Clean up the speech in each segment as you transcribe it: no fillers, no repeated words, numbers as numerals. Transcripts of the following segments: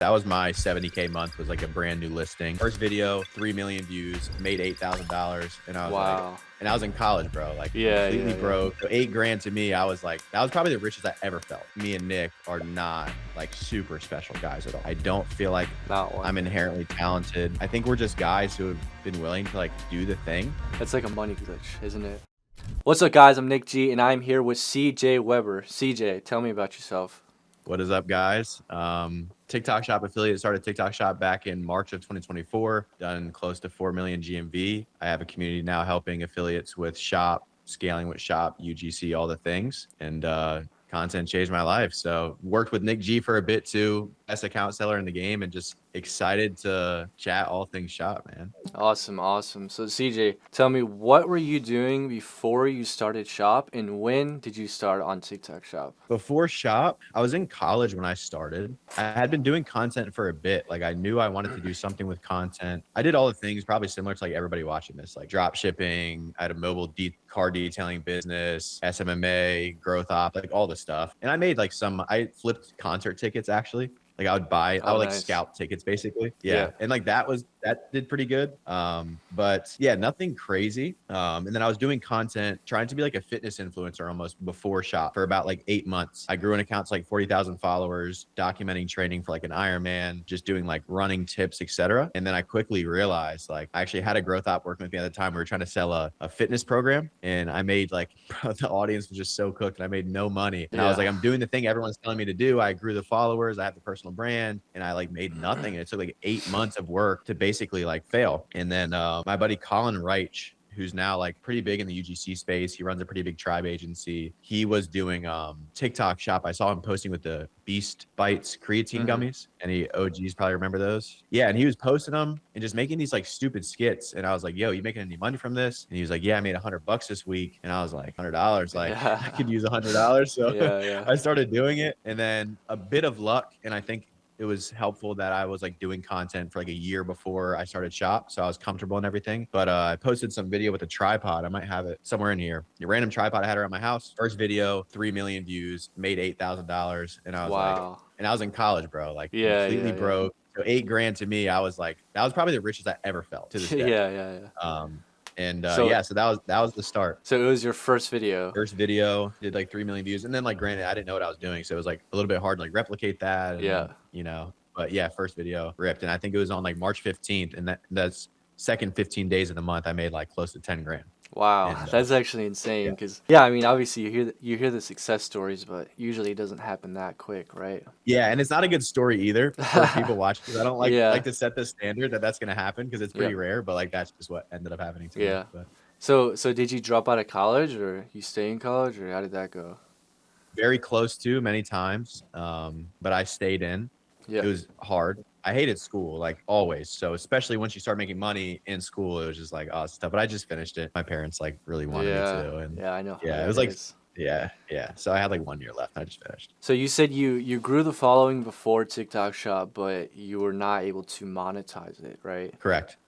That was my 70K month, was like a brand new listing. First video, 3 million views, made $8,000. And I was like, Wow. and I was in college, bro, like Yeah, completely yeah, yeah. broke. So 8 grand to me, I was like, that was probably the richest I ever felt. Me and Nick are not like super special guys at all. I don't feel like Not one I'm bit. inherently talented. I think we're just guys who have been willing to like do the thing. That's like a money glitch, isn't it? What's up, guys? I'm Nick G, and I'm here with CJ Weber. CJ, tell me about yourself. What is up, guys? TikTok Shop affiliate, started TikTok Shop back in March of 2024, done close to 4 million GMV. I have a community now helping affiliates with Shop, scaling with Shop, UGC, all the things. And content changed my life. So worked with Nick G for a bit too, best account seller in the game, and just excited to chat all things Shop, man. Awesome, awesome. So, CJ, tell me, what were you doing before you started Shop, and when did you start on TikTok Shop? Before Shop, I was in college when I started. I had been doing content for a bit. Like I knew I wanted to do something with content. I did all the things probably similar to like everybody watching this, like drop shipping. I had a mobile car detailing business, SMMA, growth op, like all the stuff. And I made like I flipped concert tickets actually. Like I Oh, would like nice. scout tickets basically. Yeah. Yeah. And like that did pretty good. But yeah, nothing crazy. And then I was doing content, trying to be like a fitness influencer almost before Shop for about like 8 months. I grew an account to like 40,000 followers, documenting training for like an Ironman, just doing like running tips, etc. And then I quickly realized like I actually had a growth op working with me at the time. We were trying to sell a fitness program, and I made like the audience was just so cooked, and I made no money. And I was like, I'm doing the thing everyone's telling me to do. I grew the followers, I have the personal brand, and I like made nothing. And it took like 8 months of work to basically like fail. And then my buddy Colin Reich, who's now like pretty big in the UGC space, he runs a pretty big tribe agency. He was doing TikTok Shop. I saw him posting with the Beast Bites creatine gummies. Any OGs probably remember those. Yeah, and he was posting them and just making these like stupid skits. And I was like, yo, you making any money from this? And he was like, yeah, I made $100 this week. And I was like, $100, like Yeah. I could use $100. So Yeah, yeah. I started doing it, and then a bit of luck, and I think it was helpful that I was like doing content for like a year before I started Shop, so I was comfortable and everything. But I posted some video with a tripod. I might have it somewhere in here. A random tripod I had around my house. First video, 3 million views, made $8,000, and I was like, Wow. and I was in college, bro, like Yeah, completely yeah, yeah. broke. So 8 grand to me, I was like, that was probably the richest I ever felt to this day. Yeah, yeah, yeah. And So- yeah, so that was the start. So it was your first video. First video did like 3 million views, and then like granted, I didn't know what I was doing, so it was like a little bit hard to like replicate that. And, Yeah. you know. But yeah, first video ripped, and I think it was on like March 15th, and that's second 15 days of the month, I made like close to 10 grand. Wow, And, that's actually insane. Because yeah, I mean, obviously you hear the success stories, but usually it doesn't happen that quick, right? Yeah, and it's not a good story either for people watching, because I don't like Yeah. like to set the standard that's gonna happen, because it's pretty Yeah. rare. But like that's just what ended up happening to me. Yeah. But So did you drop out of college, or you stay in college, or how did that go? very close to many times, but I stayed in. Yeah. It was hard. I hated school, like always. So especially once you start making money in school, it was just like, oh, it's tough. But I just finished it. My parents like really wanted me to, and Yeah, I know. how yeah, it that was like, is. yeah. So I had like 1 year left. I just finished. So you said you grew the following before TikTok Shop, but you were not able to monetize it, right? Correct.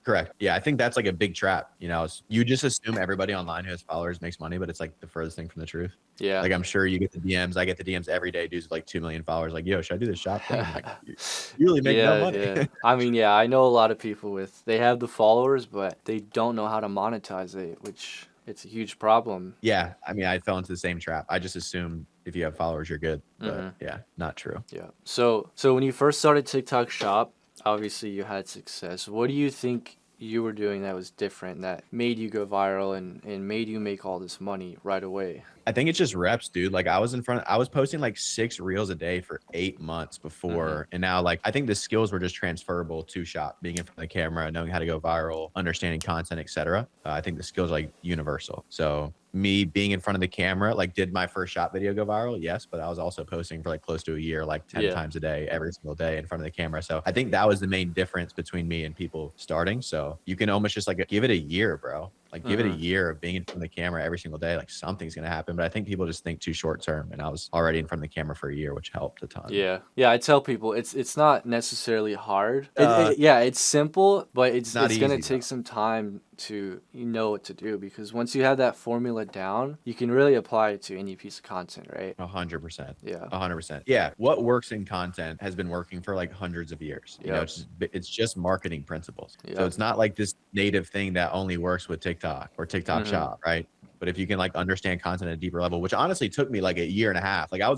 Yeah, I think that's like a big trap. You know, you just assume everybody online who has followers makes money, but it's like the furthest thing from the truth. Yeah. Like I'm sure you get the DMs. I get the DMs every day. Dudes with like 2 million followers. Like, yo, should I do this Shop thing? I'm like, you really make no money. Yeah. I mean, yeah, I know a lot of people they have the followers, but they don't know how to monetize it, which it's a huge problem. Yeah, I mean, I fell into the same trap. I just assumed if you have followers, you're good. But yeah, not true. Yeah. So when you first started TikTok Shop, obviously you had success. What do you think you were doing that was different, that made you go viral and made you make all this money right away? I think it's just reps, dude. Like I was posting like 6 reels a day for 8 months before. And now like, I think the skills were just transferable to Shop, being in front of the camera, knowing how to go viral, understanding content, etc. I think the skills are like universal. So me being in front of the camera, like did my first Shop video go viral? Yes. But I was also posting for like close to a year, like 10 times a day, every single day in front of the camera. So I think that was the main difference between me and people starting. So you can almost just like give it a year, bro. Like give it a year of being in front of the camera every single day, like something's going to happen. But I think people just think too short term, and I was already in front of the camera for a year, which helped a ton. Yeah. I tell people it's not necessarily hard. Uh, Yeah, it's simple, but it's not going to easy, take though. some time to know what to do, because once you have that formula down, you can really apply it to any piece of content, right? 100%. Yeah. 100%. Yeah. What works in content has been working for like hundreds of years. You know, Yep. it's just marketing principles. So Yep. it's not like this native thing that only works with TikTok or TikTok Mm-hmm. Shop, right? But if you can like understand content at a deeper level, which honestly took me like a year and a half. Like I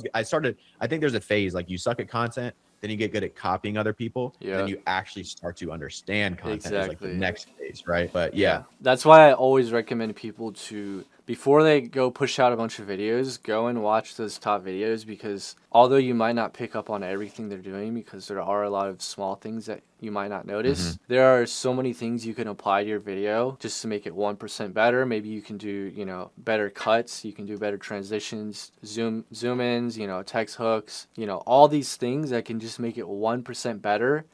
think there's a phase like you suck at content, then you get good at copying other people, and then Yeah. you actually start to understand content is like the Exactly. next phase, right? But Yeah. yeah. That's why I always recommend people to, before they go push out a bunch of videos, go and watch those top videos, because although you might not pick up on everything they're doing, because there are a lot of small things that you might not notice, there are so many things you can apply to your video just to make it 1% better. Maybe you can do, you know, better cuts, you can do better transitions, zoom ins, you know, text hooks, you know, all these things that can just make it 1% better,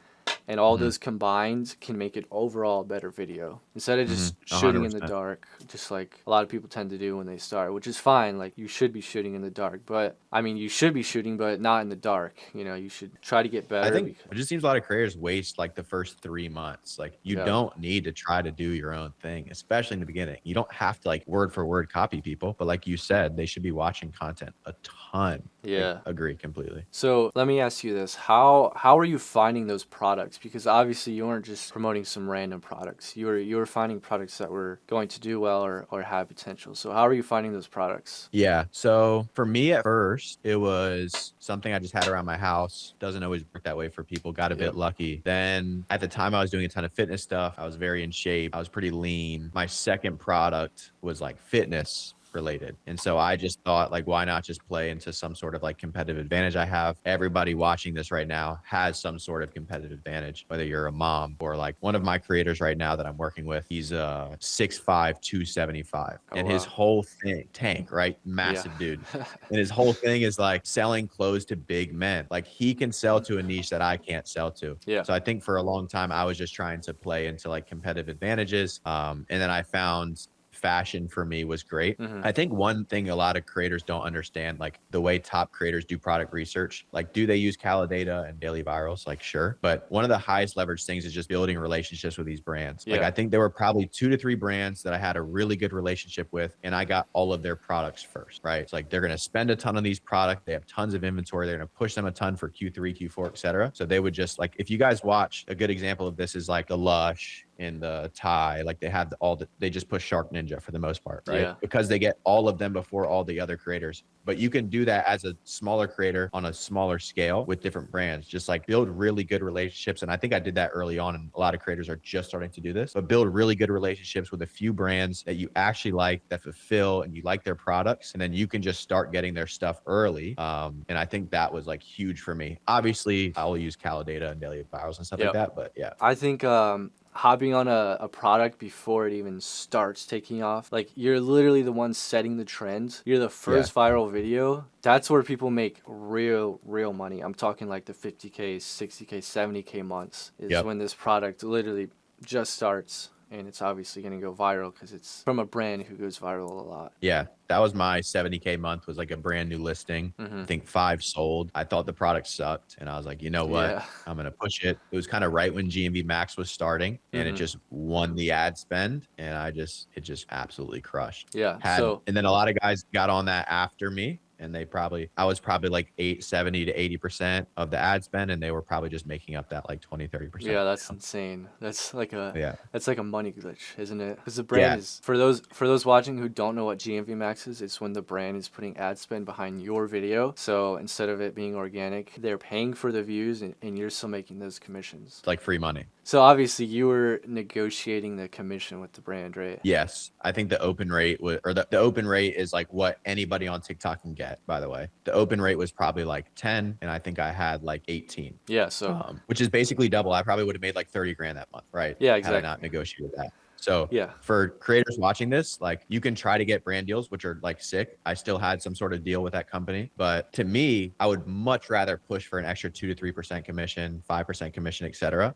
and all those combined can make it overall a better video, instead of just shooting in the 100%. dark, just like a lot of people tend to do when they start, which is fine. Like, you should be shooting in the dark, but I mean, you should be shooting, but not in the dark. You know, you should try to get better. I think it just seems a lot of creators waste like the first 3 months. Like you Yeah. don't need to try to do your own thing, especially in the beginning. You don't have to like word for word copy people, but like you said, they should be watching content a ton. Yeah. I agree completely. So let me ask you this: how are you finding those products? Because obviously you weren't just promoting some random products. You were finding products that were going to do well, or have potential. So how are you finding those products? Yeah. So for me at first, it was something I just had around my house. Doesn't always work that way for people. Got a bit Yep. lucky. Then at the time I was doing a ton of fitness stuff. I was very in shape. I was pretty lean. My second product was like fitness related. And so I just thought, like, why not just play into some sort of like competitive advantage I have? Everybody watching this right now has some sort of competitive advantage, whether you're a mom or like one of my creators right now that I'm working with. He's 6'5", 275. Oh, And his wow. whole thing, tank, right? Massive dude. And his whole thing is like selling clothes to big men. Like he can sell to a niche that I can't sell to. Yeah. So I think for a long time, I was just trying to play into like competitive advantages. And then I found fashion for me was great. I think one thing a lot of creators don't understand, like the way top creators do product research, like do they use Calidata and Daily Virals? Like sure. But one of the highest leverage things is just building relationships with these brands. Like Yeah. I think there were probably 2 to 3 brands that I had a really good relationship with, and I got all of their products first, right? It's like they're going to spend a ton on these products. They have tons of inventory. They're going to push them a ton for Q3, Q4, et cetera. So they would just like, if you guys watch, a good example of this is like the Lush in the tie, like they have they just push Shark Ninja for the most part, right? Yeah. Because they get all of them before all the other creators. But you can do that as a smaller creator on a smaller scale with different brands. Just like build really good relationships. And I think I did that early on, and a lot of creators are just starting to do this. But build really good relationships with a few brands that you actually like, that fulfill, and you like their products. And then you can just start getting their stuff early. And I think that was like huge for me. Obviously, I will use Calidata and Daily Virals and stuff Yep. like that. But yeah. I think hopping on a product before it even starts taking off, like you're literally the one setting the trend. You're the first viral video. That's where people make real money. I'm talking like the 50K, 60K, 70K months is when this product literally just starts. And it's obviously going to go viral because it's from a brand who goes viral a lot. Yeah, that was my 70K month, was like a brand new listing. I think 5 sold. I thought the product sucked, and I was like, you know what? Yeah. I'm going to push it. It was kind of right when GMV Max was starting, and it just won the ad spend, and it just absolutely crushed. Yeah. And then a lot of guys got on that after me. And I was probably like 70 to 80% of the ad spend, and they were probably just making up that like 20, 30%. Yeah, that's insane. That's like Yeah. that's like a money glitch, isn't it? Because the brand is, for those watching who don't know what GMV Max is, it's when the brand is putting ad spend behind your video. So instead of it being organic, they're paying for the views, and you're still making those commissions. It's like free money. So obviously you were negotiating the commission with the brand, right? Yes, I think the open rate the open rate is like what anybody on TikTok can get. By the way, the open rate was probably like 10, and I think I had like 18. Yeah. So Which is basically double. I probably would have made like 30 grand that month, right? Yeah, Had exactly. I not negotiated that. So Yeah. for creators watching this, like you can try to get brand deals, which are like sick. I still had some sort of deal with that company, but to me, I would much rather push for an extra 2 to 3% commission, 5% commission, et cetera.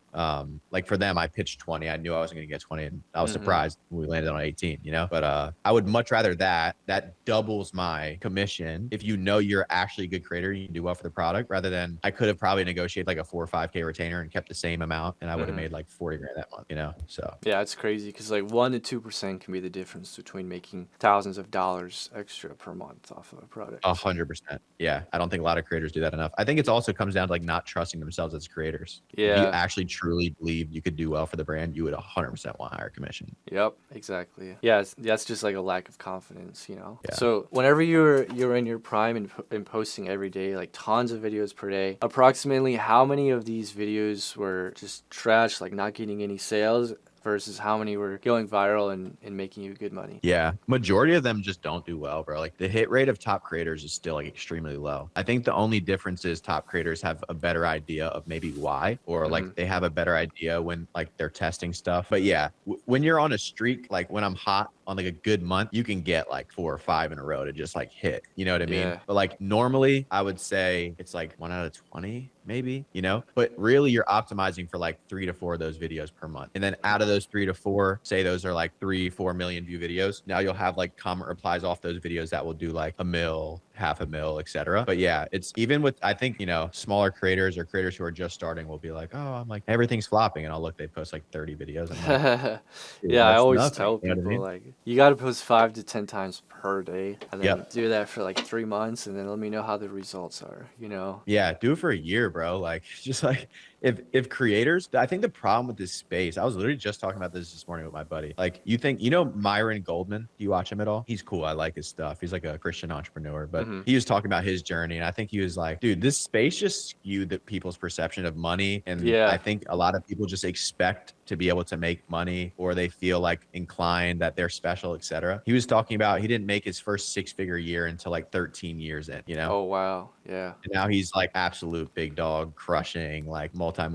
Like for them, I pitched 20. I knew I wasn't going to get 20, and I was surprised when we landed on 18, you know, but I would much rather that doubles my commission. If you know you're actually a good creator, you can do well for the product, rather than I could have probably negotiated like a 4 or 5K retainer and kept the same amount, and I would have made like 40 grand that month, you know? So yeah, it's crazy because like 1 to 2% can be the difference between making thousands of dollars extra per month off of a product. 100%. Yeah. I don't think a lot of creators do that enough. I think it's also comes down to like not trusting themselves as creators. If you Yeah. actually truly believe you could do well for the brand, you would 100% want higher commission. Yep, exactly. Yeah, that's just like a lack of confidence, you know. Yeah. So whenever you're in your prime and posting every day, like tons of videos per day, approximately how many of these videos were just trash, like not getting any sales, versus how many were going viral and making you good money? Yeah. Majority of them just don't do well, bro. Like the hit rate of top creators is still like extremely low. I think the only difference is top creators have a better idea of maybe why, or like they have a better idea when like they're testing stuff. But yeah, when you're on a streak, like when I'm hot on like a good month, you can get like 4 or 5 in a row to just like hit, you know what I mean? Yeah. But like normally I would say it's like 1 out of 20 maybe, you know, but really you're optimizing for like 3 to 4 of those videos per month. And then out of those 3 to 4, say those are like 3-4 million view videos. Now you'll have like comment replies off those videos that will do like 1 mil, 500,000, etc. But yeah, it's even with, I think, you know, smaller creators or creators who are just starting will be like, oh, I'm like, everything's flopping. And I'll look, they post like 30 videos. I'm like, Yeah, I that's always nothing. tell You know what I people mean? like you got to post 5 to 10 times per day, and then Yep. do that for like 3 months, and then let me know how the results are. You know. Yeah, do it for a year, bro. Like, just like if creators, I think the problem with this space, I was literally just talking about this morning with my buddy. Like, you know Myron Goldman? Do you watch him at all? He's cool. I like his stuff. He's like a Christian entrepreneur, but Mm-hmm. he was talking about his journey, and I think he was like, dude, this space just skewed the people's perception of money, and Yeah. I think a lot of people just expect to be able to make money, or they feel like inclined that they're special, etc. He was talking about he didn't make his first 6-figure year until like 13 years in, you know? Oh wow. Yeah. And now he's like absolute big dog, crushing, like multi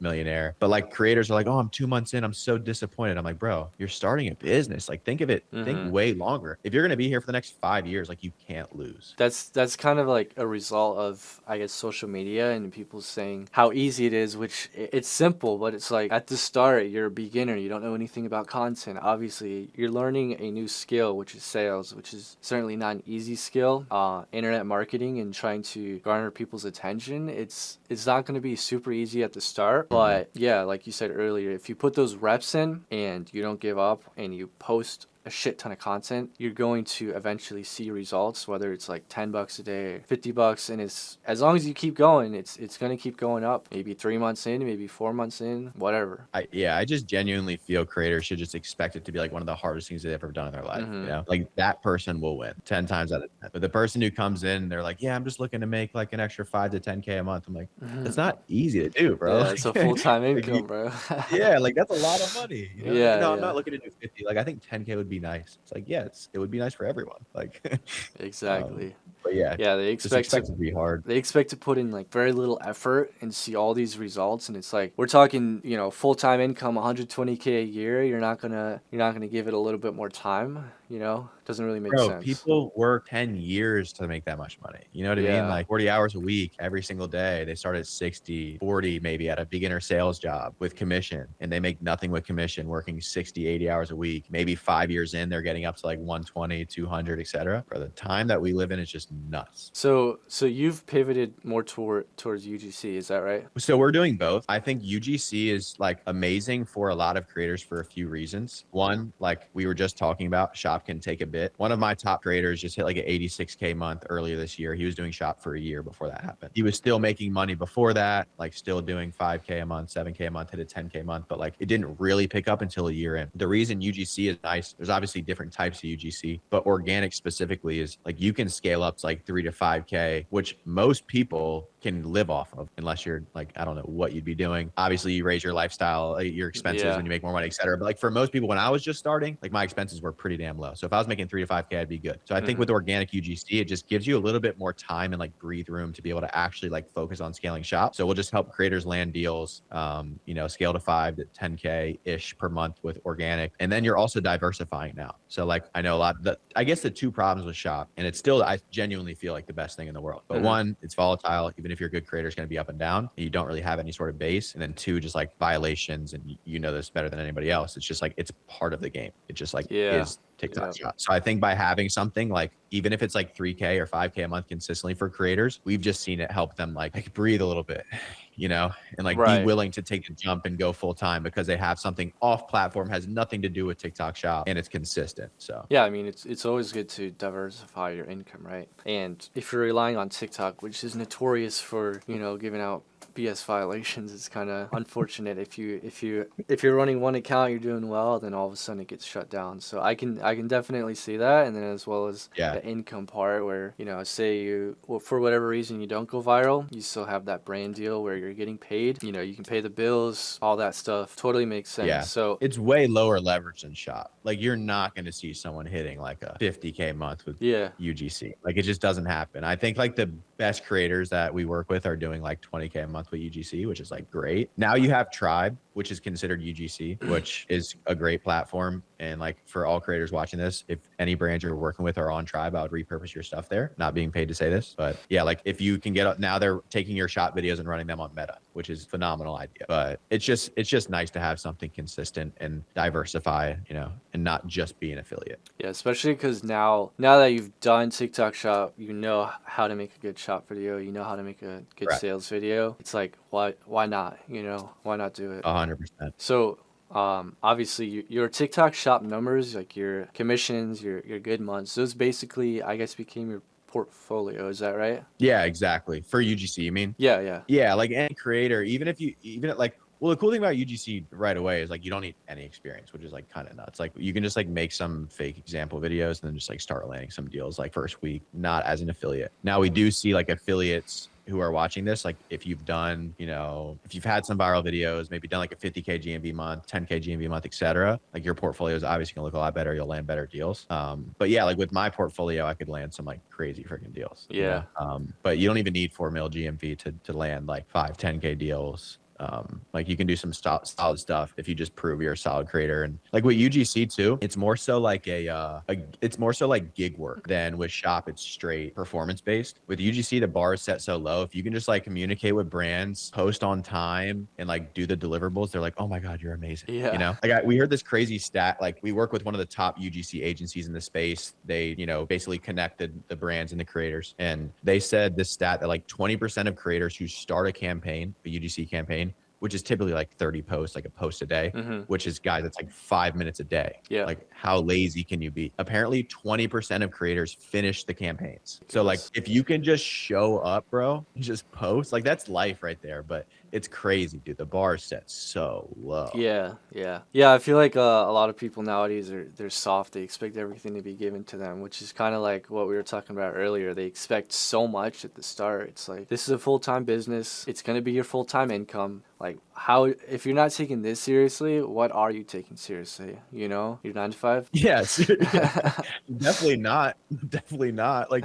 millionaire. But like creators are like, oh, I'm 2 months in, I'm so disappointed. I'm like, bro, you're starting a business. Like think of it, think way longer. If you're gonna be here for the next 5 years, like you can't lose. That's kind of like a result of, I guess, social media and people saying how easy it is, which it's simple, but it's like at the start you're a beginner, you don't know anything about content. Obviously, you're learning a new skill, which is sales, which is certainly not an easy skill. Internet marketing and trying to garner people's attention, it's not going to be super easy at the start, but yeah, like you said earlier, if you put those reps in and you don't give up and you post a shit ton of content, you're going to eventually see results, whether it's like $10 a day, $50, and it's as long as you keep going, it's going to keep going up. Maybe 3 months in, maybe 4 months in, whatever. I just genuinely feel creators should just expect it to be like one of the hardest things they've ever done in their life. You know, like that person will win 10 times out of 10. But the person who comes in, they're like, yeah, I'm just looking to make like an extra 5 to 10K a month. I'm like, it's not easy to do, bro. Yeah, it's a full-time income, bro. Yeah, like that's a lot of money. You know? Yeah, No, I'm yeah. not looking to do 50. Like I think 10K would be nice. It's like, yeah, it would be nice for everyone. Like Exactly. but yeah, Yeah, they just expect expect it to be hard. they expect to put in like very little effort and see all these results, and it's like we're talking, you know, full-time income 120K a year. You're not gonna give it a little bit more time, you know? Doesn't really make Bro, sense. people work 10 years to make that much money. You know what I Yeah. mean? Like 40 hours a week, every single day. They start at 60, 40 maybe at a beginner sales job with commission, and they make nothing with commission, working 60, 80 hours a week. Maybe 5 years in, they're getting up to like 120, 200, etc. For the time that we live in, it's just nuts. So you've pivoted more towards UGC, is that right? So we're doing both. I think UGC is like amazing for a lot of creators for a few reasons. One, like we were just talking about, shop can take a bit. One of my top creators just hit like an 86K month earlier this year. He was doing shop for a year before that happened. He was still making money before that, like still doing 5K a month, 7K a month, hit a 10K a month, but like it didn't really pick up until a year in. The reason UGC is nice, there's obviously different types of UGC, but organic specifically is like you can scale up to like 3 to 5K, which most people can live off of unless you're like, I don't know what you'd be doing. Obviously you raise your lifestyle, your expenses Yeah. when you make more money, etc. But like for most people, when I was just starting, like my expenses were pretty damn low. So if I was making 3 to 5K, I'd be good. So I think with organic UGC, it just gives you a little bit more time and like breathe room to be able to actually like focus on scaling shop. So we'll just help creators land deals, you know, scale to 5 to 10K ish per month with organic. And then you're also diversifying now. So like I know a lot, I guess the two problems with shop, and it's still, I genuinely feel like the best thing in the world. But one, it's volatile. Even if you're a good creator, it's going to be up and down. And you don't really have any sort of base. And then two, just like violations, and you know this better than anybody else. It's just like, it's part of the game. It just like is TikTok shop. So I think by having something like, even if it's like 3K or 5K a month consistently for creators, we've just seen it help them like breathe a little bit. you know, and like be Right. willing to take the jump and go full time because they have something off platform, has nothing to do with TikTok Shop, and it's consistent. So Yeah, I mean it's always good to diversify your income, right? And if you're relying on TikTok, which is notorious for, giving out BS violations, it's kind of unfortunate if you're running one account, you're doing well, then all of a sudden it gets shut down. So I can definitely see that, and then as well as yeah, the income part where, say for whatever reason you don't go viral, you still have that brand deal where you're getting paid. You can pay the bills, all that stuff. Totally makes sense. yeah, So it's way lower leverage than Shop. Like you're not going to see someone hitting like a 50K month with yeah. UGC. Like it just doesn't happen. I think like the best creators that we work with are doing like 20K a month with UGC, which is like great. Now you have Tribe, which is considered UGC, which is a great platform. And like for all creators watching this, if any brands you're working with are on Tribe, I would repurpose your stuff there. Not being paid to say this, but yeah, like if you can get now they're taking your shot videos and running them on Meta, which is a phenomenal idea. But it's just nice to have something consistent and diversify, and not just be an affiliate. Yeah, especially because now that you've done TikTok Shop, you know how to make a good shop video. You know how to make a good Correct. sales video. It's like why not? Why not do it? 100%. So obviously your TikTok Shop numbers, like your commissions, your good months, those basically I guess became your portfolio. Is that right? Yeah, exactly. For UGC, you mean? Yeah, yeah. Yeah, like any creator, well, the cool thing about UGC right away is like you don't need any experience, which is like kind of nuts. Like you can just like make some fake example videos and then just like start landing some deals like first week, not as an affiliate. Now we do see like affiliates who are watching this, like if you've done, if you've had some viral videos, maybe done like a 50K GMV month, 10K GMV month, etc., like your portfolio is obviously gonna look a lot better. You'll land better deals. But yeah, like with my portfolio, I could land some like crazy freaking deals. Yeah. But you don't even need 4 mil GMV to land like 5, 10K deals. Like you can do some solid stuff if you just prove you're a solid creator. And like with UGC too, it's more so like it's more so like gig work than with Shop. It's straight performance based. With UGC, the bar is set so low. If you can just like communicate with brands, post on time, and like do the deliverables, they're like, oh my God, you're amazing. Yeah. Like we heard this crazy stat. Like we work with one of the top UGC agencies in the space. They, basically connected the brands and the creators. And they said this stat that like 20% of creators who start a campaign, a UGC campaign, which is typically like 30 posts, like a post a day, which is, guys, that's like 5 minutes a day. Yeah. Like how lazy can you be? Apparently 20% of creators finish the campaigns. So like if you can just show up, bro, just post, like that's life right there. But it's crazy, dude. The bar is set so low. Yeah, yeah, yeah. I feel like a lot of people nowadays they're soft. They expect everything to be given to them, which is kind of like what we were talking about earlier. They expect so much at the start. It's like this is a full-time business. It's gonna be your full-time income. Like how if you're not taking this seriously, what are you taking seriously? Your 9 to 5. Yes, yeah. Definitely not. Definitely not. Like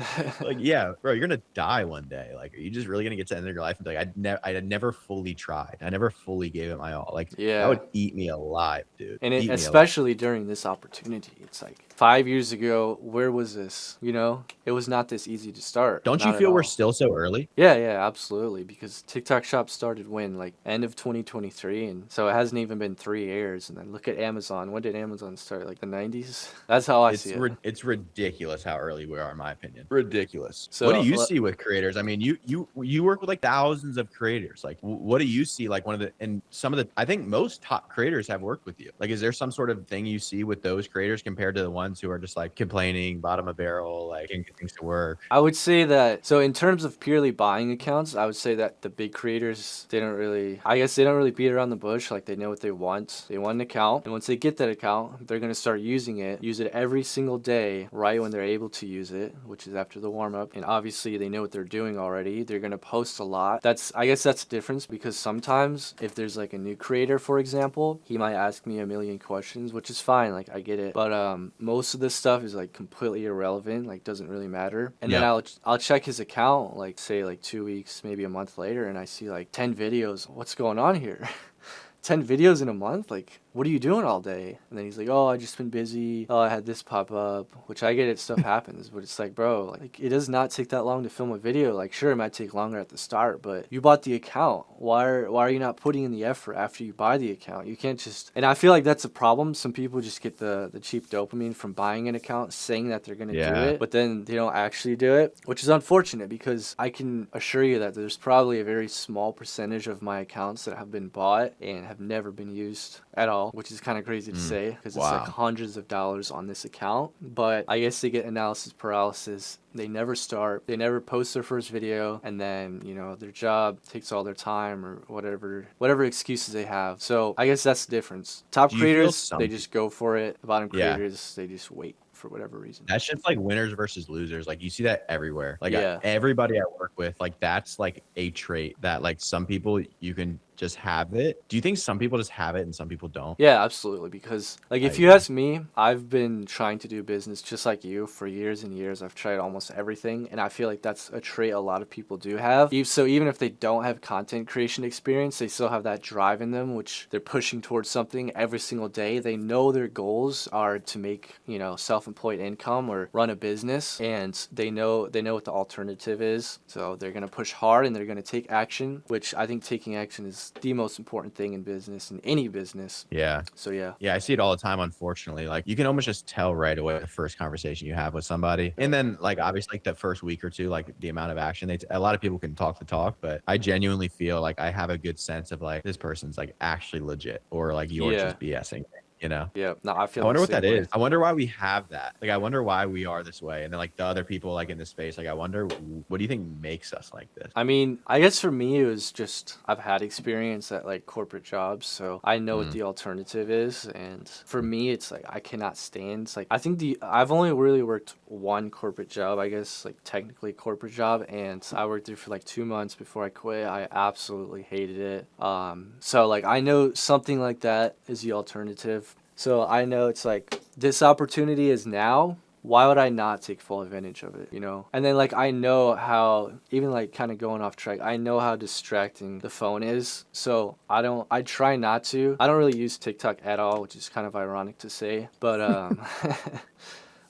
yeah, bro, you're gonna die one day. Like, are you just really gonna get to the end of your life and be like, I had never fully tried. I never fully gave it my all. Like, Yeah. that would eat me alive, dude. And Eat me alive. especially during this opportunity, it's like 5 years ago, where was this? It was not this easy to start. Don't you Not at feel we're all. still so early? Yeah, yeah, absolutely. Because TikTok Shop started when, like end of 2023, and so it hasn't even been 3 years. And then look at Amazon. When did Amazon start? Like the 90s? That's how I see it. It's ridiculous how early we are, in my opinion. Ridiculous. So, What do you le- see with creators? I mean, you work with like thousands of creators. Like, what do you see? Like I think most top creators have worked with you. Like, is there some sort of thing you see with those creators compared to the ones who are just like complaining, bottom of barrel, like can't get things to work? I would say that, so in terms of purely buying accounts, I would say that the big creators, they don't really beat around the bush. Like they know what they want. They want an account. And once they get that account, they're going to start use it every single day, right when they're able to use it, which is after the warm up. And obviously they know what they're doing already. They're going to post a lot. I guess that's the difference, because sometimes if there's like a new creator, for example, he might ask me a million questions, which is fine. Like I get it. But most of this stuff is like completely irrelevant, like doesn't really matter. And then I'll check his account, like say like 2 weeks, maybe a month later, and I see like 10 videos. What's going on here? 10 videos in a month? Like, what are you doing all day? And then he's like, oh, I just been busy. Oh, I had this pop up, which I get it, stuff happens, but it's like, bro, like, it does not take that long to film a video. Like, sure, it might take longer at the start, but you bought the account. Why are you not putting in the effort after you buy the account? You can't just, and I feel like that's a problem. Some people just get the cheap dopamine from buying an account, saying that they're going to do Yeah. it, but then they don't actually do it, which is unfortunate because I can assure you that there's probably a very small percentage of my accounts that have been bought and have never been used at all, which is kind of crazy to say because it's like Wow. hundreds of dollars on this account. But I guess they get analysis paralysis. They never start, they never post their first video, and then, you know, their job takes all their time or whatever excuses they have. So I guess that's the difference. Top Do you feel creators, they some- just go for it. Bottom Yeah. creators, they just wait for whatever reason. That shit's like winners versus losers. Like you see that everywhere. Like Yeah. everybody I work with, like that's like a trait that like some people you can just have it. Do you think some people just have it and some people don't? Yeah, absolutely. Because, like, if I you agree. ask me, I've been trying to do business just like you for years and years. I've tried almost everything, and I feel like that's a trait a lot of people do have. So even if they don't have content creation experience, they still have that drive in them, which they're pushing towards something every single day. They know their goals are to make, you know, self-employed income or run a business, and they know what the alternative is. So they're gonna push hard and they're gonna take action, which I think taking action is the most important thing in business, in any business. Yeah. So yeah. Yeah, I see it all the time, unfortunately. Like you can almost just tell right away the first conversation you have with somebody. And then like obviously like the first week or two, like the amount of action a lot of people can talk the talk, but I genuinely feel like I have a good sense of like this person's like actually legit or like you're Yeah. just BSing. You know, Yeah, no, I feel I wonder the what that same way. is. I wonder why we have that. Like, I wonder why we are this way. And then, like, the other people, like, in this space, like, I wonder, what do you think makes us like this? I mean, I guess for me, it was just I've had experience at like corporate jobs, so I know what the alternative is. And for me, it's like I cannot stand. Like I think I've only really worked one corporate job, I guess, like technically corporate job, and I worked there for like 2 months before I quit. I absolutely hated it. So like I know something like that is the alternative. So I know it's like this opportunity is now. Why would I not take full advantage of it, you know? And then like I know how, even like kind of going off track, I know how distracting the phone is. So I try not to. I don't really use TikTok at all, which is kind of ironic to say, but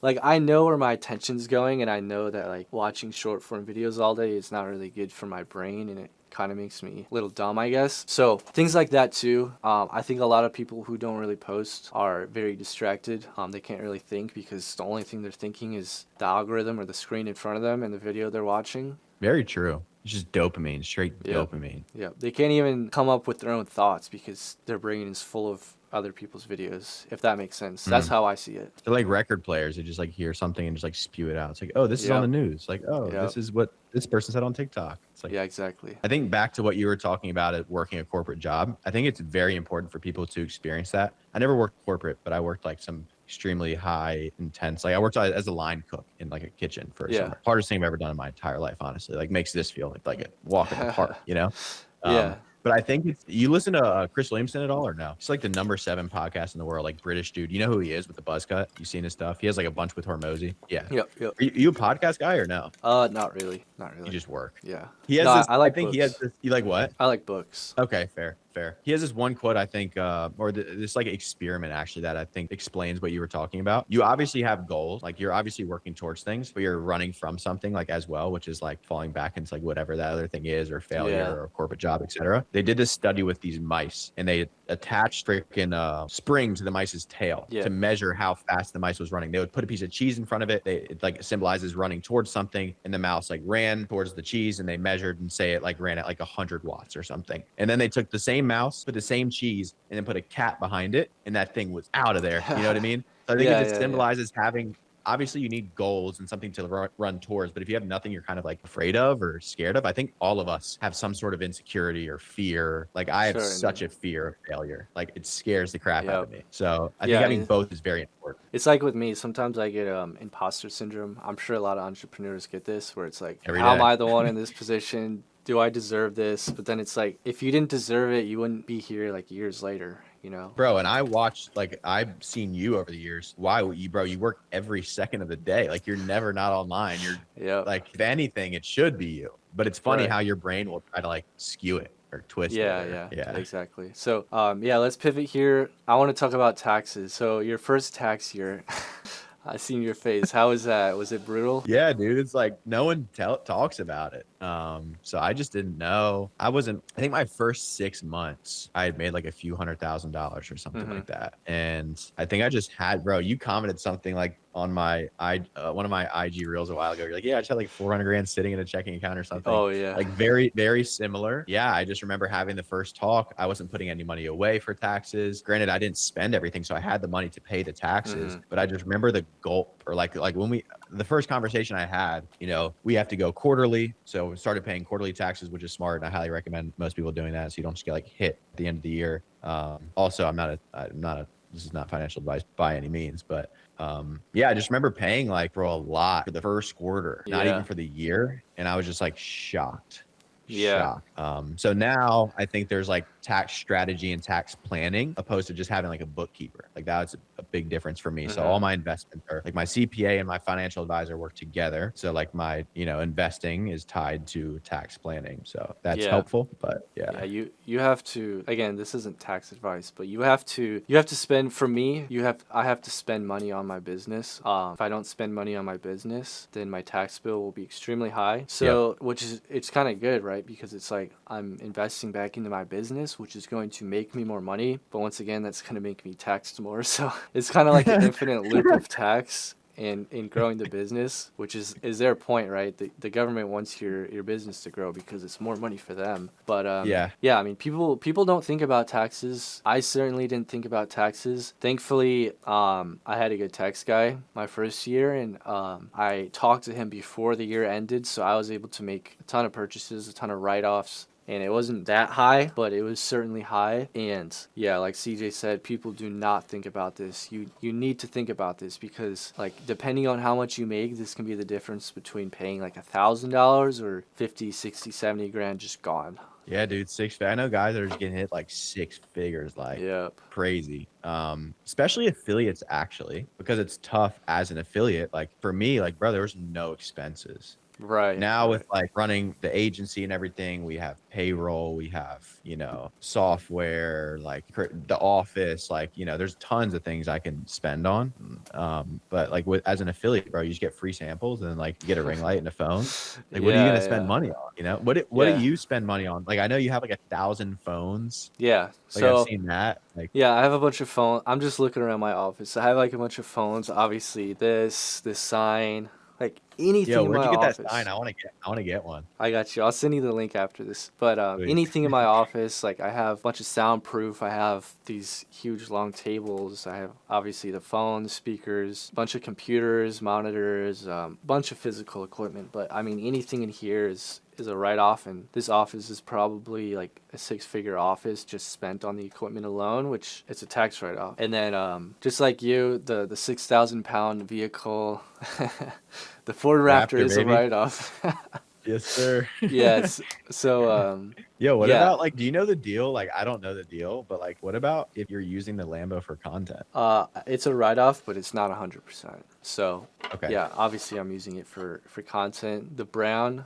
like I know where my attention's going, and I know that like watching short form videos all day is not really good for my brain, and it kind of makes me a little dumb, I guess. So things like that too. I think a lot of people who don't really post are very distracted. They can't really think because the only thing they're thinking is the algorithm or the screen in front of them and the video they're watching. Very true. It's just dopamine, straight Yeah. dopamine. Yeah, they can't even come up with their own thoughts because their brain is full of other people's videos, if that makes sense. That's how I see it. They're like record players. They just like hear something and just like spew it out. It's like, oh, this is on Yeah. the news. Like, oh, Yeah. this is what this person said on TikTok. It's like, Yeah, exactly. I think back to what you were talking about at working a corporate job. I think it's very important for people to experience that. I never worked corporate, but I worked like some extremely high intense. Like I worked as a line cook in like a kitchen for a Yeah. summer. Hardest thing I've ever done in my entire life, honestly. Like makes this feel like a walk in the park, you know? Yeah. But I think you listen to Chris Williamson at all or no? He's like the #7 podcast in the world, like British dude. You know who he is with the buzz cut? You seen his stuff? He has like a bunch with Hormozy. Yeah. Yep. Are you a podcast guy or no? Not really. Not really. You just work. Yeah. He has No, this. I like think books. he has this. You like what? I like books. Okay, fair. He has this one quote, I think, this like experiment actually that I think explains what you were talking about. You obviously have goals, like you're obviously working towards things, but you're running from something like as well, which is like falling back into like whatever that other thing is, or failure, Yeah. or a corporate job, etc. They did this study with these mice, and they attached freaking spring to the mice's tail Yeah. to measure how fast the mice was running. They would put a piece of cheese in front of it. It like symbolizes running towards something, and the mouse like ran towards the cheese, and they measured and say it like ran at like 100 watts or something. And then they took the same mouse, put the same cheese, and then put a cat behind it, and that thing was out of there. You know what I mean? So I think Yeah, it just yeah, symbolizes having. Obviously, you need goals and something to run towards, but if you have nothing you're kind of like afraid of or scared of, I think all of us have some sort of insecurity or fear. Like I have Sure, such a fear of failure. Like it scares the crap out of Yep. me. So I Yeah, think I having mean- both is very important. It's like with me, sometimes I get imposter syndrome. I'm sure a lot of entrepreneurs get this, where it's like, Every how am day. I the one in this position? Do I deserve this? But then it's like, if you didn't deserve it, you wouldn't be here like years later, you know? Bro, and I watched, like, I've seen you over the years. Why, you work every second of the day. Like, you're never not online. You're Yeah. like, if anything, it should be you. But it's funny Right. how your brain will try to like skew it. or twisted Yeah, or yeah, yeah. exactly. So, yeah, let's pivot here. I want to talk about taxes. So, your first tax year, I seen your face. How was that? Was it brutal? Yeah, dude, it's like no one talks about it. So I just didn't know. I think my first 6 months, I had made like a few $100,000 or something Mm-hmm. like that. And I think I just had, bro, you commented something like on my one of my IG reels a while ago. You're like, yeah, I just had like 400 grand sitting in a checking account or something. Oh, yeah. Like very, very similar. Yeah, I just remember having the first talk. I wasn't putting any money away for taxes. Granted, I didn't spend everything, so I had the money to pay the taxes. Mm-hmm. But I just remember the gulp, or like when we the first conversation I had, we have to go quarterly. So we started paying quarterly taxes, which is smart. And I highly recommend most people doing that, so you don't just get like hit at the end of the year. Also, this is not financial advice by any means, but yeah, I just remember paying like for a lot for the first quarter, not even Yeah. for the year. And I was just like shocked. Yeah. So now I think there's like tax strategy and tax planning opposed to just having like a bookkeeper. Like that's a big difference for me. So Mm-hmm. all my investments are like my CPA and my financial advisor work together. So like my, investing is tied to tax planning. So that's Yeah. helpful. But yeah. Yeah, you have to, again, this isn't tax advice, but you have to spend, for me, I have to spend money on my business. If I don't spend money on my business, then my tax bill will be extremely high. Yep. So, it's kind of good, right? Because it's like I'm investing back into my business, which is going to make me more money, but once again, that's going to make me taxed more. So, it's kind of like an infinite loop of tax in growing the business, which is their point, right? The government wants your business to grow because it's more money for them. But Yeah. yeah, I mean, people don't think about taxes. I certainly didn't think about taxes. Thankfully, I had a good tax guy my first year, and I talked to him before the year ended, so I was able to make a ton of purchases, a ton of write-offs, and it wasn't that high, but it was certainly high. And yeah, like CJ said, people do not think about this. You need to think about this because, like, depending on how much you make, this can be the difference between paying like $1,000 or 50, 60, 70 grand just gone. Yeah, dude. I know guys that are just getting hit like 6 figures, like Yep. crazy. Especially affiliates actually, because it's tough as an affiliate. Like for me, like bro, there was no expenses. Right. Now Right. with like running the agency and everything, we have payroll, we have, software, like the office, like, there's tons of things I can spend on. But like as an affiliate, bro, you just get free samples and then like you get a ring light and a phone. Like, what are you going Yeah. to spend Yeah. money on? What do Yeah. you spend money on? Like, I know you have like 1,000 phones. Yeah. Like I've So seen that. Like, yeah, I have a bunch of phones. I'm just looking around my office. I have like a bunch of phones. Obviously, this sign, like yo, anything in where'd my you get that sign? office. I want to get one. I got you. I'll send you the link after this. But Sweet. anything in my office, like I have a bunch of soundproof. I have these huge long tables. I have obviously the phone, speakers, bunch of computers, monitors, bunch of physical equipment. But I mean, anything in here is a write off, and this office is probably like a 6-figure office just spent on the equipment alone, which it's a tax write off. And then just like you, the 6,000 pound vehicle, the Ford Raptor Raptor, is a baby. write off. Yes, sir. Yes. So, Yo, what yeah. about like, do you know the deal? Like, I don't know the deal, but like, what about if you're using the Lambo for content? It's a write-off, but it's not 100%. So, Okay. yeah, obviously I'm using it for content. The brown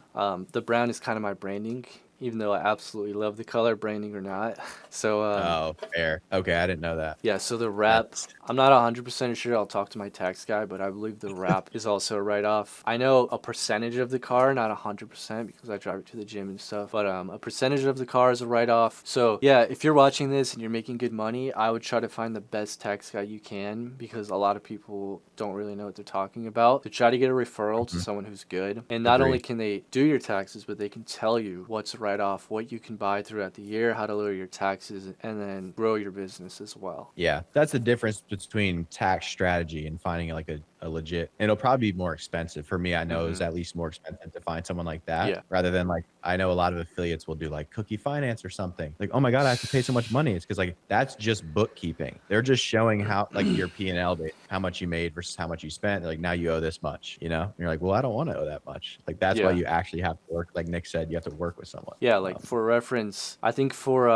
is kind of my branding, even though I absolutely love the color, branding or not. So, Oh, fair. Okay, I didn't know that. yeah, so the wrap, That's I'm not 100% sure. I'll talk to my tax guy, but I believe the wrap is also a write-off. I know a percentage of the car, not 100% because I drive it to the gym and stuff, but a percentage of the car is a write-off. So, yeah, if you're watching this and you're making good money, I would try to find the best tax guy you can because a lot of people don't really know what they're talking about. To try to get a referral to Mhm. someone who's good. And not only Agreed. can they do your taxes, but they can tell you what's a write-off, what you can buy throughout the year, how to lower your taxes, and then grow your business as well. Yeah, that's the difference between tax strategy and finding like a legit. And it'll probably be more expensive for me. I know it's Hmm. at least more expensive to find someone like that Yeah. rather than like I know a lot of affiliates will do like cookie finance or something. Like, oh my god, I have to pay so much money. It's because like that's just bookkeeping. They're just showing how like your P&L, how much you made versus how much you spent. They're like, now you owe this much. And you're like, well, I don't want to owe that much. Like that's why Yeah. you actually have to work. Like Nick said, you have to work with someone. Yeah, like for reference, I think for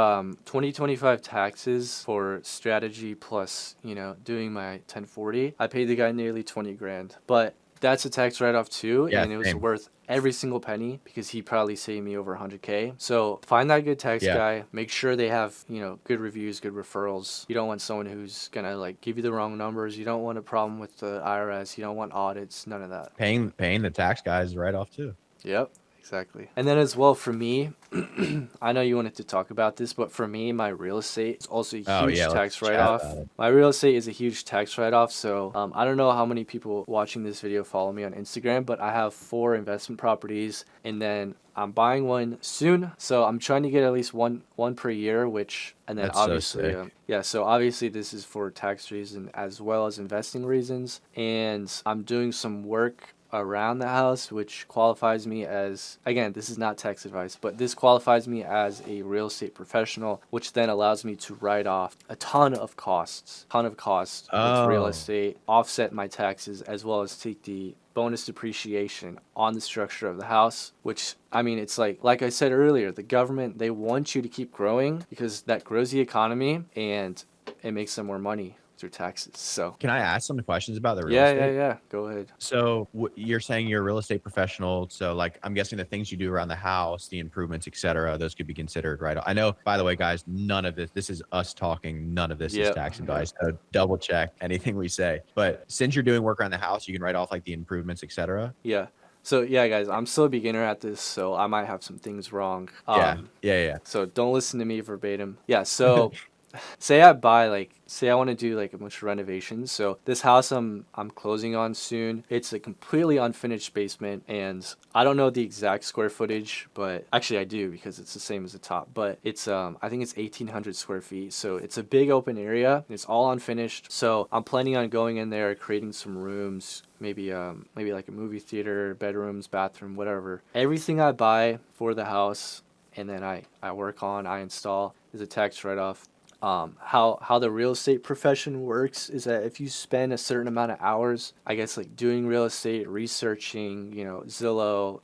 2025 taxes for strategy plus, doing my 1040, I paid the guy nearly 20 grand. But That's a tax write-off too, Yeah, and it was same. worth every single penny because he probably saved me over 100K. So find that good tax Yeah. guy. Make sure they have, good reviews, good referrals. You don't want someone who's gonna like give you the wrong numbers. You don't want a problem with the IRS. You don't want audits. None of that. Paying the tax guys right off too. Yep, exactly. And then as well for me, I know you wanted to talk about this, but for me, my real estate is also a Oh huge yeah, let's tax chat write-off. about it. My real estate is a huge tax write-off. So I don't know how many people watching this video follow me on Instagram, but I have 4 investment properties, and then I'm buying one soon. So I'm trying to get at least one per year, and then That's so obviously, sick. yeah. So obviously this is for tax reasons as well as investing reasons, and I'm doing some work around the house, which qualifies me as, again, this is not tax advice, but this qualifies me as a real estate professional, which then allows me to write off a ton of costs with real Oh, estate, offset my taxes, as well as take the bonus depreciation on the structure of the house, which, I mean, it's like I said earlier, the government, they want you to keep growing because that grows the economy and it makes them more money through taxes. So can I ask some questions about the real yeah, estate? go ahead. So you're saying you're a real estate professional. So like, I'm guessing the things you do around the house, the improvements, et cetera, those could be considered right. I know, by the way, guys, none of this is us talking. None of this is Yep. tax advice. So double check anything we say. But since you're doing work around the house, you can write off like the improvements, et cetera. Yeah. So yeah, guys, I'm still a beginner at this, so I might have some things wrong. Yeah. Yeah. So don't listen to me verbatim. Yeah. So say I want to do like a bunch of renovations. So this house I'm closing on soon. It's a completely unfinished basement, and I don't know the exact square footage, but actually I do because it's the same as the top. But it's I think it's 1,800 square feet. So it's a big open area. It's all unfinished. So I'm planning on going in there, creating some rooms, maybe like a movie theater, bedrooms, bathroom, whatever. Everything I buy for the house and then I work on, I install, is a tax write-off. How the real estate profession works is that if you spend a certain amount of hours, I guess, like doing real estate, researching, Zillow,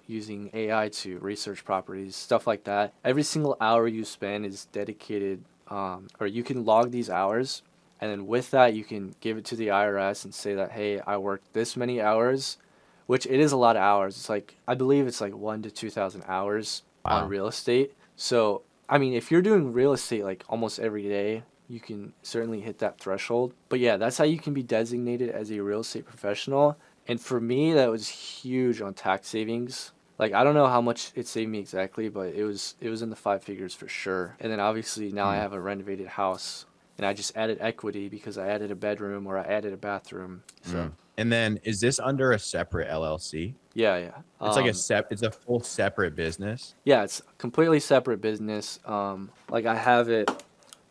using AI to research properties, stuff like that. Every single hour you spend is dedicated, or you can log these hours, and then with that you can give it to the IRS and say that, hey, I worked this many hours, which it is a lot of hours. It's like, I believe it's like 1 to 2,000 hours on Wow. real estate. So I mean, if you're doing real estate like almost every day, you can certainly hit that threshold. But yeah, that's how you can be designated as a real estate professional. And for me, that was huge on tax savings. Like, I don't know how much it saved me exactly, but it was in the 5 figures for sure. And then obviously now I Mm, have a renovated house, and I just added equity because I added a bedroom or I added a bathroom. So mm. And then is this under a separate LLC? yeah. It's like it's a full separate business. Yeah, it's a completely separate business. Like I have it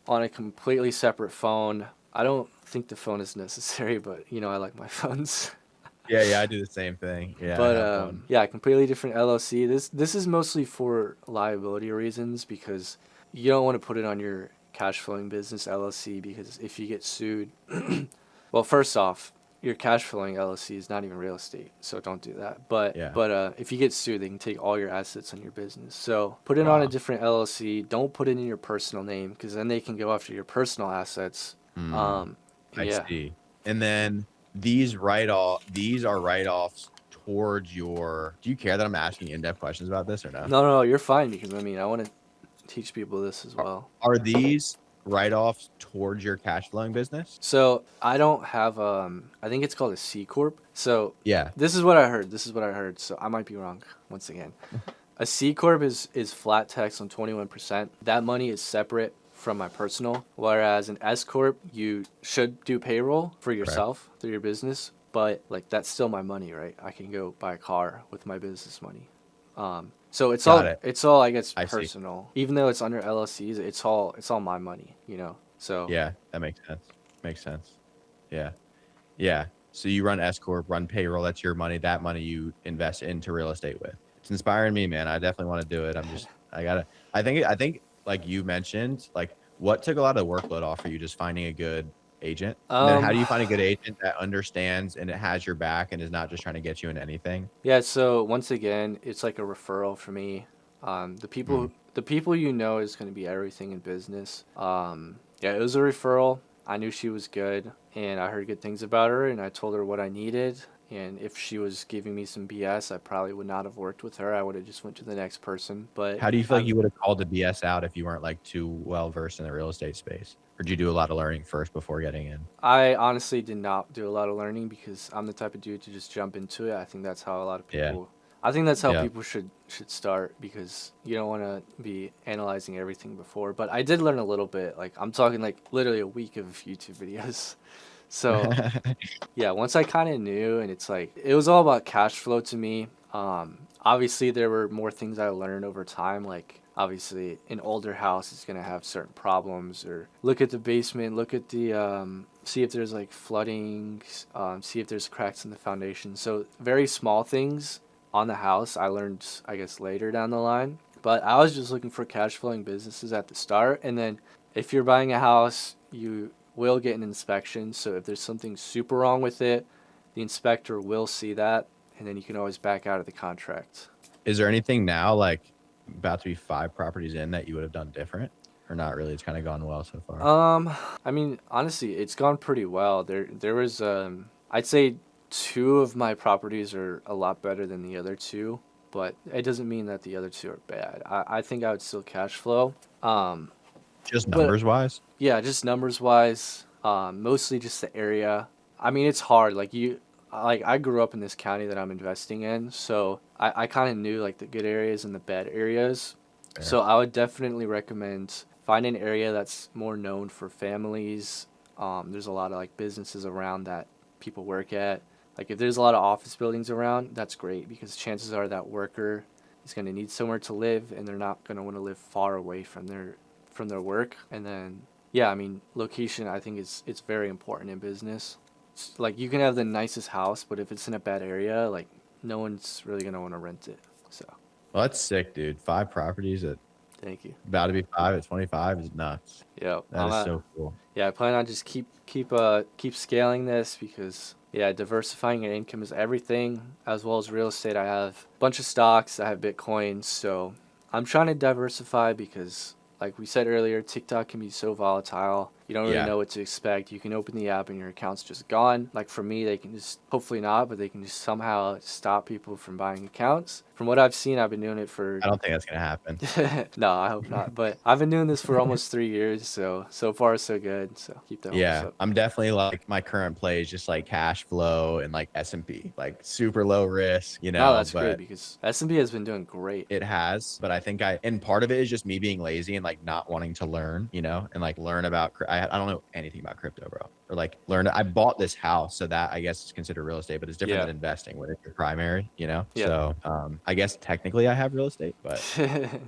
on a completely separate phone. I don't think the phone is necessary, but I like my phones. Yeah, I do the same thing. Yeah, I But have one. yeah, completely different LLC. This is mostly for liability reasons because you don't want to put it on your cash flowing business LLC because if you get sued, well, first off, your cash flowing LLC is not even real estate, so don't do that. But Yeah. but if you get sued, they can take all your assets on your business. So put it on a Wow. different LLC. Don't put it in your personal name because then they can go after your personal assets. Mm, Um, and I yeah, see. And then these are write-offs towards your. Do you care that I'm asking in-depth questions about this or no? no, you're fine because I mean I want to teach people this as Are, well. are these write-offs towards your cash flowing business? So I don't have I think it's called a C corp. So Yeah. this is what I heard. This is what I heard. So I might be wrong once again. A C corp is flat tax on 21%. That money is separate from my personal, whereas an S corp you should do payroll for Correct. yourself through your business, but like that's still my money, right? I can go buy a car with my business money. So it's Got all it. it's all I guess I see. personal. Even though it's under LLCs, it's all my money. So Yeah, that makes sense. Makes sense. Yeah. Yeah. So you run S corp, run payroll. That's your money. That money you invest into real estate with. It's inspiring me, man. I definitely want to do it. I gotta. I think like you mentioned, like what took a lot of the workload off for you, just finding a good agent. And then how um do you find a good agent that understands and it has your back and is not just trying to get you in anything? yeah, so once again, it's like a referral for me. Mm, The people is going to be everything in business. Yeah, it was a referral. I knew she was good, and I heard good things about her, and I told her what I needed, And if she was giving me some BS, I probably would not have worked with her. I would have just went to the next person. But How do you feel like you would have called the BS out if you weren't like too well versed in the real estate space? Or did you do a lot of learning first before getting in? I honestly did not do a lot of learning because I'm the type of dude to just jump into it. I think that's how a lot of Yeah. people. I think that's how Yeah. people should start because you don't want to be analyzing everything before. But I did learn a little bit. Like I'm talking like literally a week of YouTube videos. So yeah, once I kind of knew, and it's like it was all about cash flow to me. Obviously, there were more things I learned over time. Like obviously, an older house is gonna have certain problems. Or look at the basement, look at the see if there's like flooding, see if there's cracks in the foundation. So very small things on the house I learned, I guess, later down the line. But I was just looking for cash flowing businesses at the start, and then if you're buying a house, you will get an inspection. So if there's something super wrong with it, the inspector will see that, and then you can always back out of the contract. Is there anything now, like about to be 5 properties in, that you would have done different? Or not really? It's kind of gone well so far. I mean, honestly, it's gone pretty well. There was I'd say 2 of my properties are a lot better than the other 2, but it doesn't mean that the other 2 are bad. I think I would still cash flow. Just but- numbers wise? Yeah, just numbers wise, mostly just the area. I mean, it's hard. Like I grew up in this county that I'm investing in, so I kind of knew like the good areas and the bad areas. Fair. So I would definitely recommend find an area that's more known for families. There's a lot of like businesses around that people work at. Like if there's a lot of office buildings around, that's great because chances are that worker is going to need somewhere to live, and they're not going to want to live far away from their work. And then yeah, I mean, location I think it's very important in business. It's like you can have the nicest house, but if it's in a bad area, like no one's really going to want to rent it. So, Well, that's sick, dude. 5 properties at thank you. about to be 5 at 25 is nuts. Yeah. That is so cool. Yeah, I plan on just keep scaling this because yeah, diversifying your income is everything, as well as real estate. I have a bunch of stocks, I have Bitcoin, so I'm trying to diversify because like we said earlier, TikTok can be so volatile. You don't really Yeah. know what to expect. You can open the app and your account's just gone. Like for me, they can just, hopefully not, but they can just somehow stop people from buying accounts. From what I've seen, I've been doing it for I don't think that's going to happen. no, I hope not. But I've been doing this for almost 3 years, so far so good. So keep that hopes Yeah, up. I'm definitely like my current play is just like cash flow and like S&P, like super low risk, you know. No, that's but great because S&P has been doing great. it has, but I think and part of it is just me being lazy and like not wanting to learn, you know, and like learn about. I don't know anything about crypto, bro. Or like learn. I bought this house, so that I guess is considered real estate, but it's different Yeah. than investing when it's your primary, you know. Yeah. So I guess technically I have real estate, but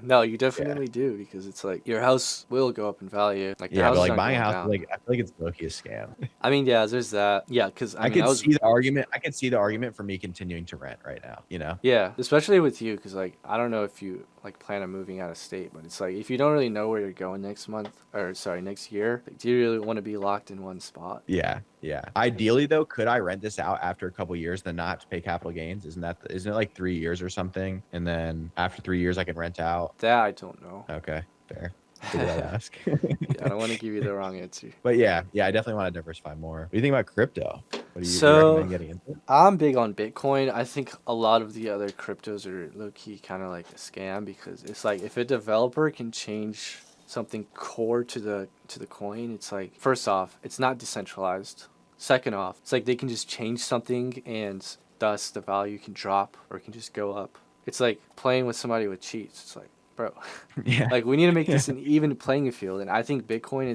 No, you definitely do because it's like your house will go up in value. Like the yeah, but houses like aren't buying a going house, down. like I feel like it's low-key a scam. I mean, yeah, there's that. Yeah, because I could see the argument. I could see the argument for me continuing to rent right now, you know. Yeah, especially with you, because like I don't know if you like plan on moving out of state, but it's like if you don't really know where you're going next year, like, do you really want to be locked in one spot? Yeah, yeah. Ideally, though, could I rent this out after a couple years, then not have to pay capital gains? Isn't it like 3 years or something? And then after 3 years, I can rent out. That I don't know. Okay, fair. Figured I'd ask. Yeah, I don't want to give you the wrong answer. But yeah, I definitely want to diversify more. What do you think about crypto? What do you So- recommend getting into? I'm big on Bitcoin. I think a lot of the other cryptos are low key kind of like a scam because it's like if a developer can change something core to the coin, it's like first off, it's not decentralized. Second off, it's like they can just change something and thus the value can drop or it can just go up. It's like playing with somebody with cheats. It's like, bro, Yeah, like we need to make this an even playing field, and I think Bitcoin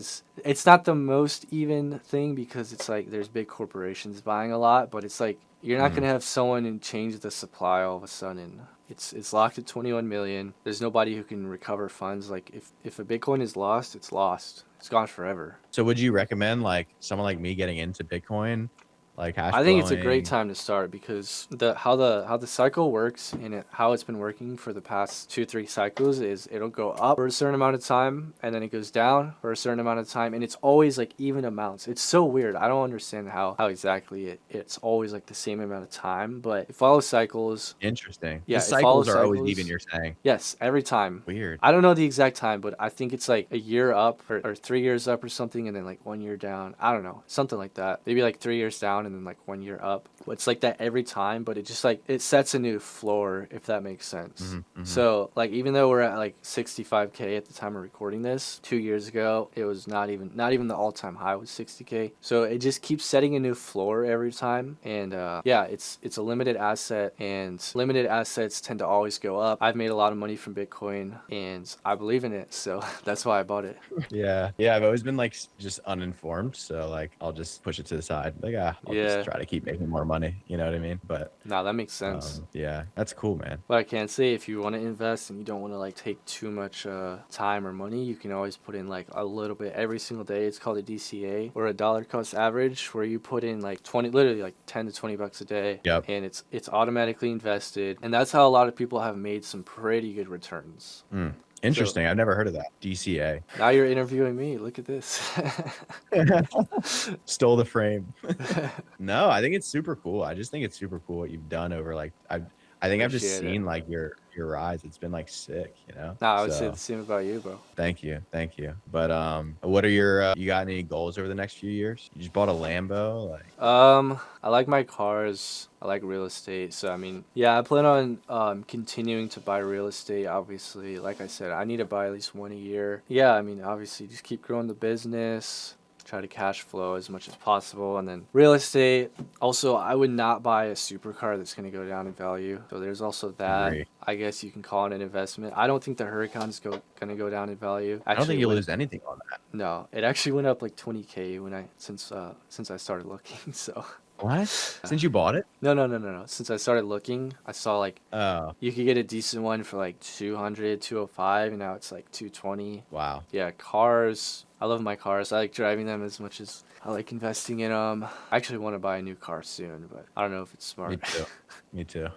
it's not the most even thing because it's like there's big corporations buying a lot, but it's like you're not gonna have someone and change the supply all of a sudden. It's locked at 21 million. There's nobody who can recover funds. Like if a Bitcoin is lost, it's lost. It's gone forever. So would you recommend like someone like me getting into Bitcoin, like hash I think it's a great flowing? time to start because how the cycle works and how it's been working for the past 2-3 cycles is it'll go up for a certain amount of time and then it goes down for a certain amount of time and it's always like even amounts. It's so weird. I don't understand how exactly it's always like the same amount of time, but it follows cycles. Interesting. Yeah, the it cycles follows are always cycles. even. You're saying Yes, every time. weird. I don't know the exact time, but I think it's like a year up or 3 years up or something and then like 1 year down. I don't know. Something like that. Maybe like 3 years down and then like 1 year up. It's like that every time, but it just like it sets a new floor, if that makes sense. So like even though we're at like 65K at the time of recording this, 2 years ago it was not even the all-time high was 60K. So it just keeps setting a new floor every time, and yeah, it's a limited asset, and limited assets tend to always go up. I've made a lot of money from Bitcoin, and I believe in it, so that's why I bought it. Yeah. Yeah. I've always been like just uninformed. So like I'll just push it to the side. Like, I'll Yeah. just try to keep making more money. You know what I mean? But Nah, that makes sense. yeah, that's cool, man. But I can say, if you want to invest and you don't want to like take too much time or money, you can always put in like a little bit every single day. It's called a DCA, or a dollar cost average, where you put in like 20, literally like 10 to 20 bucks a day. Yep. And it's automatically invested, and that's how a lot of people have made some pretty good returns. Interesting. I've never heard of that. DCA. Now you're interviewing me. Look at this. Stole the frame. No, I think it's super cool. I just think it's super cool what you've done over like I think I've just Appreciate it. seen like your rise. It's been like sick, you know. Nah, I would say So, the same about you, bro. thank you. But what are your you got any goals over the next few years? You just bought a Lambo, like I like my cars. I like real estate. So I mean, yeah, I plan on continuing to buy real estate. Obviously, like I said, I need to buy at least one a year. Yeah, I mean, obviously, just keep growing the business. Try to cash flow as much as possible, and then real estate. Also, I would not buy a supercar that's going to go down in value. So there's also that. Agree. I guess you can call it an investment. I don't think the Huracan's going to go down in value. I don't think you'll went- lose anything on that. No, it actually went up like 20K since I started looking. So What? Since you bought it? no. Since I started looking, I saw like Oh, you could get a decent one for like 200, 205, and now it's like 220. wow. Yeah, cars. I love my cars. I like driving them as much as I like investing in them. I actually want to buy a new car soon, but I don't know if it's smart. Me too. Me too.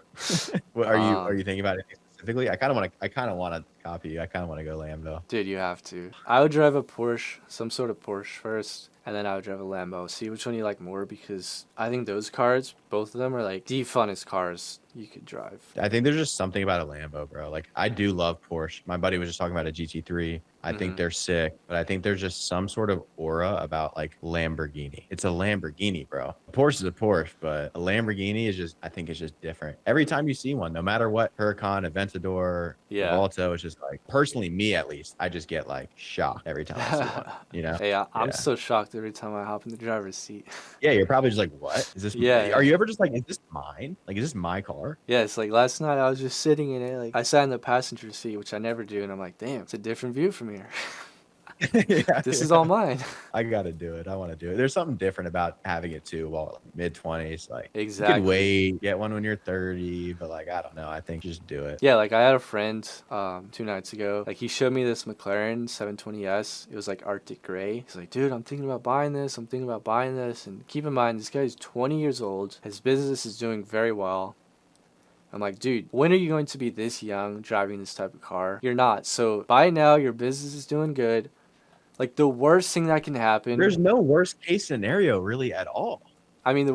What are you thinking about anything specifically? I kind of want to copy you. I kind of want to go Lambo. Dude, you have to. I would drive a Porsche, some sort of Porsche first, and then I would drive a Lambo. See which one you like more, because I think those cars, both of them, are like the funnest cars you could drive. I think there's just something about a Lambo, bro. Like I do love Porsche. My buddy was just talking about a GT3. I think they're sick, but I think there's just some sort of aura about like Lamborghini. It's a Lamborghini, bro. A Porsche is a Porsche, but a Lamborghini is just, I think it's just different. Every time you see one, no matter what, Huracan, Aventador, Yeah. Volto, it's just like, personally, me at least, I just get like shocked every time I see one, you know? Hey, I'm Yeah. so shocked every time I hop in the driver's seat. Yeah, you're probably just like, what? Is this, Yeah. Are you ever just like, is this mine? Like, is this my car? Yeah, it's like last night I was just sitting in it. Like I sat in the passenger seat, which I never do, and I'm like, damn, it's a different view from here. Yeah, This is yeah. all mine. I gotta do it. I want to do it. There's something different about having it too. While mid 20s, like Exactly. you could wait, get one when you're 30, but like I don't know. I think just do it. Yeah, like I had a friend 2 nights ago. Like he showed me this McLaren 720S. It was like Arctic gray. He's like, dude, I'm thinking about buying this. I'm thinking about buying this. And keep in mind, this guy's 20 years old. His business is doing very well. I'm like, dude, when are you going to be this young driving this type of car? You're not. So by now, your business is doing good. Like the worst thing that can happen. There's no worst case scenario really at all. I mean, the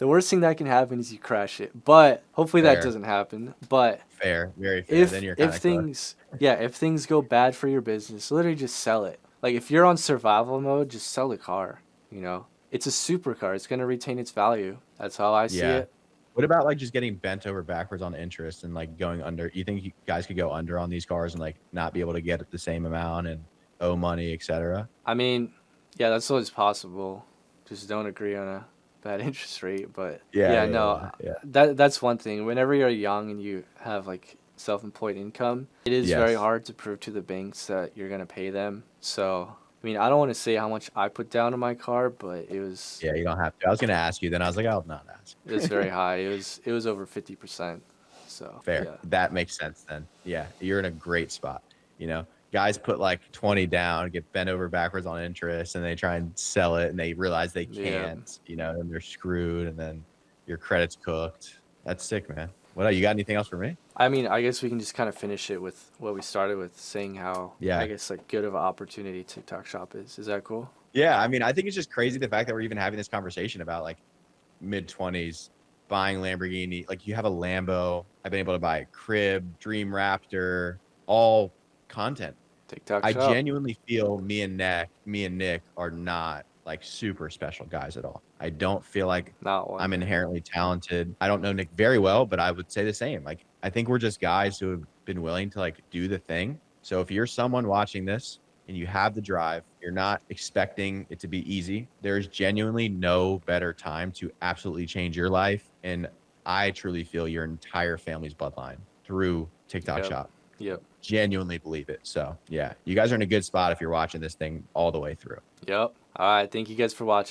worst thing that can happen is you crash it. But hopefully that Fair. doesn't happen. But Fair, very fair. Then you're kind if of if things go bad for your business, literally just sell it. Like if you're on survival mode, just sell the car. You know, it's a supercar. It's gonna retain its value. That's how I see Yeah. it. What about like just getting bent over backwards on interest and like going under? You think you guys could go under on these cars and like not be able to get the same amount and owe money, etc.? I mean, yeah, that's always possible. Just don't agree on a bad interest rate. But no, yeah. that's one thing. Whenever you're young and you have like self-employed income, it is very Yes. hard to prove to the banks that you're gonna pay them. So I mean, I don't want to say how much I put down in my car, but it was Yeah, you don't have to. I was gonna ask you, then I was like, I'll not ask. very high. It was over 50%. So Fair. yeah. That makes sense then. Yeah, you're in a great spot. You know, guys put like 20 down, get bent over backwards on interest, and they try and sell it, and they realize they Yeah. can't. You know, and they're screwed, and then your credit's cooked. That's sick, man. What? You got anything else for me? I mean, I guess we can just kind of finish it with what we started with, saying how Yeah. I guess like good of an opportunity TikTok Shop is. Is that cool? Yeah, I mean, I think it's just crazy the fact that we're even having this conversation about like mid 20s buying Lamborghini. Like you have a Lambo. I've been able to buy a crib, Dream Raptor, all content. TikTok I Shop. genuinely feel me and Nick are not like super special guys at all. I don't feel like Not one. I'm inherently talented. I don't know Nick very well, but I would say the same. Like, I think we're just guys who have been willing to like do the thing. So if you're someone watching this and you have the drive, you're not expecting it to be easy. There's genuinely no better time to absolutely change your life. And I truly feel your entire family's bloodline through TikTok Yep. Shop. Yep. Genuinely believe it. So yeah, you guys are in a good spot if you're watching this thing all the way through. Yep. All right. Thank you guys for watching.